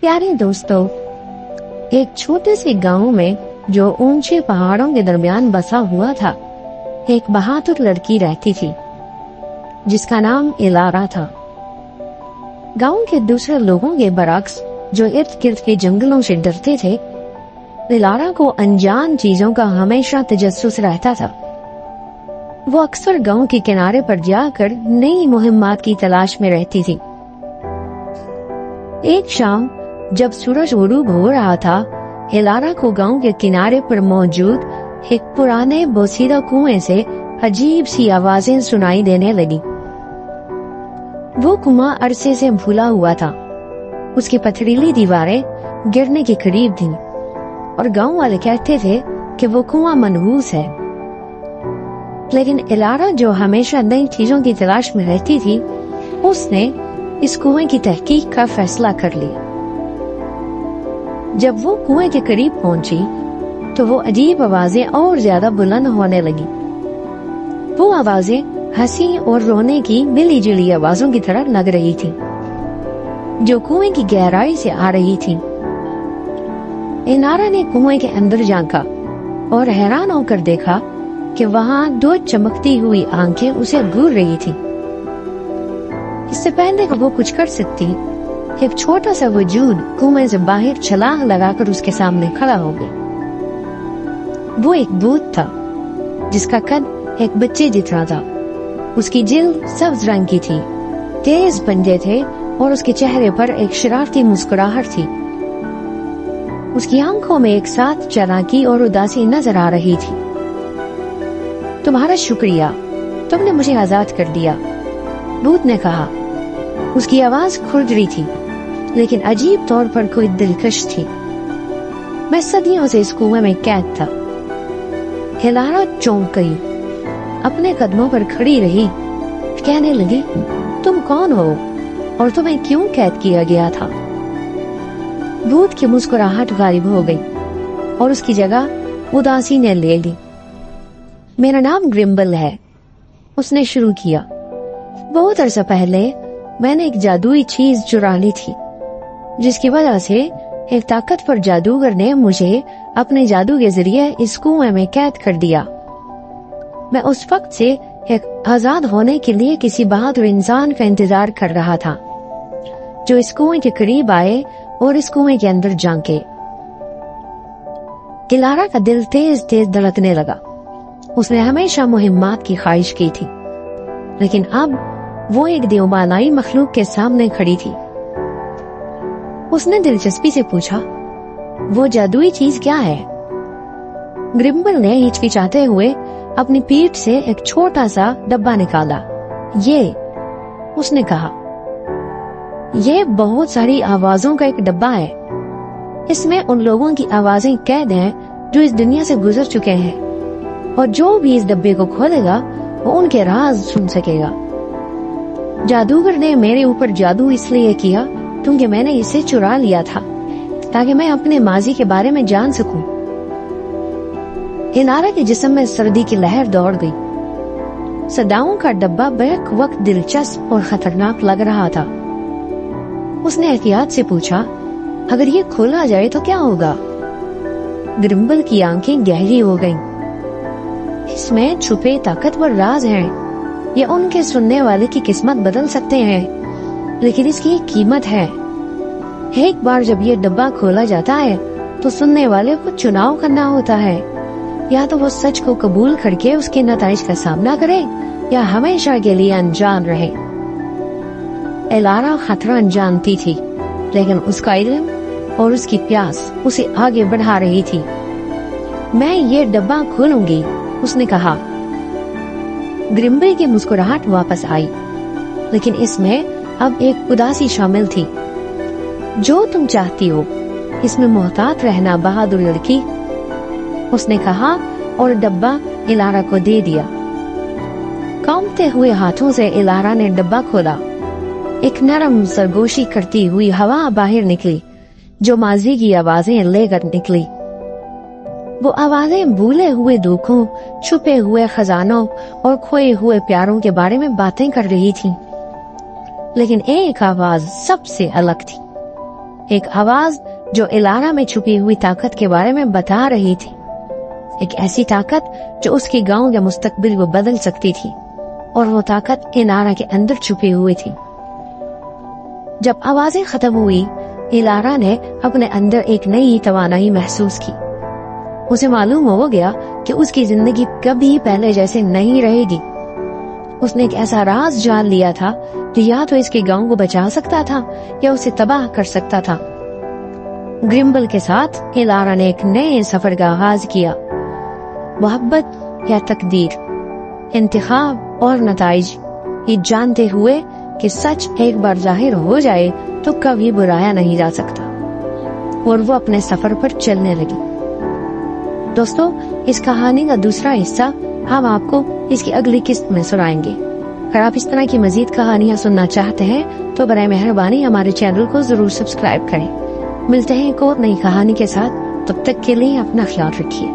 प्यारे दोस्तों, एक छोटे से गांव में जो ऊंचे पहाड़ों के दरमियान बसा हुआ था, एक बहादुर लड़की रहती थी जिसका नाम इलारा था। गांव के दूसरे लोगों के बरक्स जो इर्द गिर्द के जंगलों से डरते थे, इलारा को अनजान चीजों का हमेशा तजस्सुस रहता था। वो अक्सर गांव के किनारे पर जाकर नई मुहिम्मात की तलाश में रहती थी। एक शाम जब सूरज गुरूब हो रहा था, इलारा को गांव के किनारे पर मौजूद एक पुराने बोसीदा कुएं से अजीब सी आवाजें सुनाई देने लगी। वो कुआं अरसे से भूला हुआ था। उसकी पथरीली दीवारें गिरने के करीब थीं और गांव वाले कहते थे कि वो कुआं मनहूस है। लेकिन इलारा, जो हमेशा नई चीजों की तलाश में रहती थी, उसने इस कुएं की तहकीक का फैसला कर लिया। जब वो कुएं के करीब पहुंची तो वो अजीब आवाजें और ज्यादा बुलंद होने लगी। वो आवाजें हंसी और रोने की मिली जुली आवाजों की तरह लग रही थी, जो कुएं की गहराई से आ रही थी। इलारा ने कुएं के अंदर झांका और हैरान होकर देखा कि वहां दो चमकती हुई आंखें उसे घूर रही थी। इससे पहले कि वो कुछ कर सकती, एक छोटा सा वजूद कुएं से बाहर छलांग लगाकर उसके सामने खड़ा हो गया। वो एक भूत था जिसका कद एक बच्चे जितना था। उसकी जिल्द सब्ज रंग की थी, तेज पंजे थे और उसके चेहरे पर एक शरारती मुस्कुराहट थी। उसकी आंखों में एक साथ चालाकी और उदासी नजर आ रही थी। तुम्हारा शुक्रिया, तुमने मुझे आजाद कर दिया, भूत ने कहा। उसकी आवाज खुरदरी थी, लेकिन अजीब तौर पर कोई दिलकश थी। मैं सदियों से इस कुएं में कैद था। इलारा चौंक गई, अपने कदमों पर खड़ी रही, कहने लगी, तुम कौन हो और तुम्हें क्यों कैद किया गया था? भूत की मुस्कुराहट गायब हो गई और उसकी जगह उदासी ने ले ली। मेरा नाम ग्रिम्बल है, उसने शुरू किया। बहुत अरसा पहले मैंने एक जादुई चीज चुरा ली थी, जिसकी वजह से एक ताकतवर जादूगर ने मुझे अपने जादू के जरिए इस कुएं में कैद कर दिया। मैं उस वक्त से एक आजाद होने के लिए किसी बहादुर इंसान का इंतजार कर रहा था, जो इस कुएं के करीब आए और इस कुएं के अंदर झांके। इलारा का दिल तेज तेज धड़कने लगा। उसने हमेशा मुहिम्मात की ख्वाहिश की थी, लेकिन अब वो एक देवबानाई मखलूक के सामने खड़ी थी। उसने दिलचस्पी से पूछा, वो जादुई चीज क्या है? ग्रिम्बल ने हिचकिचाते हुए अपनी पीठ से एक छोटा सा डब्बा निकाला। ये, उसने कहा, ये बहुत सारी आवाजों का एक डब्बा है। इसमें उन लोगों की आवाजें कैद हैं जो इस दुनिया से गुजर चुके हैं, और जो भी इस डब्बे को खोलेगा वो उनके राज सुन सकेगा। जादूगर ने मेरे ऊपर जादू इसलिए किया क्योंकि मैंने इसे चुरा लिया था, ताकि मैं अपने माजी के बारे में जान सकूं। इलारा के जिस्म में सर्दी की लहर दौड़ गई। सदाओं का डब्बा बैक वक्त दिलचस्प और खतरनाक लग रहा था। उसने एहतियात से पूछा, अगर ये खोला जाए तो क्या होगा? ग्रिम्बल की आंखें गहरी हो गईं। इसमें छुपे ताकतवर राज हैं। ये उनके सुनने वाले की किस्मत बदल सकते हैं, लेकिन इसकी एक कीमत है। एक बार जब ये डब्बा खोला जाता है तो सुनने वाले को चुनाव करना होता है, या तो वो सच को कबूल करके उसके नताइज का सामना करे या हमेशा के लिए अनजान रहे। इलारा खतरा जानती थी, लेकिन उसका इल्म और उसकी प्यास उसे आगे बढ़ा रही थी। मैं ये डब्बा खोलूंगी, उसने कहा। ग्रिम्बल की मुस्कुराहट वापस आई, लेकिन इसमें अब एक उदासी शामिल थी। जो तुम चाहती हो, इसमें मोहतात रहना बहादुर लड़की, उसने कहा और डब्बा इलारा को दे दिया। कांपते हुए हाथों से इलारा ने डब्बा खोला। एक नरम सरगोशी करती हुई हवा बाहर निकली, जो माजी की आवाजें लेकर निकली। वो आवाजें भूले हुए दुखों, छुपे हुए खजानों और खोए हुए प्यारों के बारे में बातें कर रही थीं। लेकिन एक आवाज सबसे अलग थी। ایک آواز جو الارا میں چھپی ہوئی طاقت کے بارے میں بتا رہی تھی، ایک ایسی طاقت جو اس کی گاؤں یا مستقبل کو بدل سکتی تھی، اور وہ طاقت الارا کے اندر چھپی ہوئی تھی۔ جب آوازیں ختم ہوئی، الارا نے اپنے اندر ایک نئی توانائی محسوس کی۔ اسے معلوم ہو گیا کہ اس کی زندگی کبھی پہلے جیسے نہیں رہے گی۔ اس نے ایک ایسا راز جان لیا تھا جو یا تو اس کے گاؤں کو بچا سکتا تھا یا اسے تباہ کر سکتا تھا۔ گرمبل کے ساتھ الارا نے ایک نئے سفر کا آغاز کیا، محبت یا تقدیر، انتخاب اور نتائج، یہ جانتے ہوئے کہ سچ ایک بار ظاہر ہو جائے تو کبھی برایا نہیں جا سکتا، اور وہ اپنے سفر پر چلنے لگی۔ دوستو، اس کہانی کا دوسرا حصہ ہم آپ کو اس کی اگلی قسط میں سنائیں گے۔ اگر آپ اس طرح کی مزید کہانیاں سننا چاہتے ہیں تو برائے مہربانی ہمارے چینل کو ضرور سبسکرائب کریں۔ ملتے ہیں ایک اور نئی کہانی کے ساتھ، تب تک کے لیے اپنا خیال رکھیے۔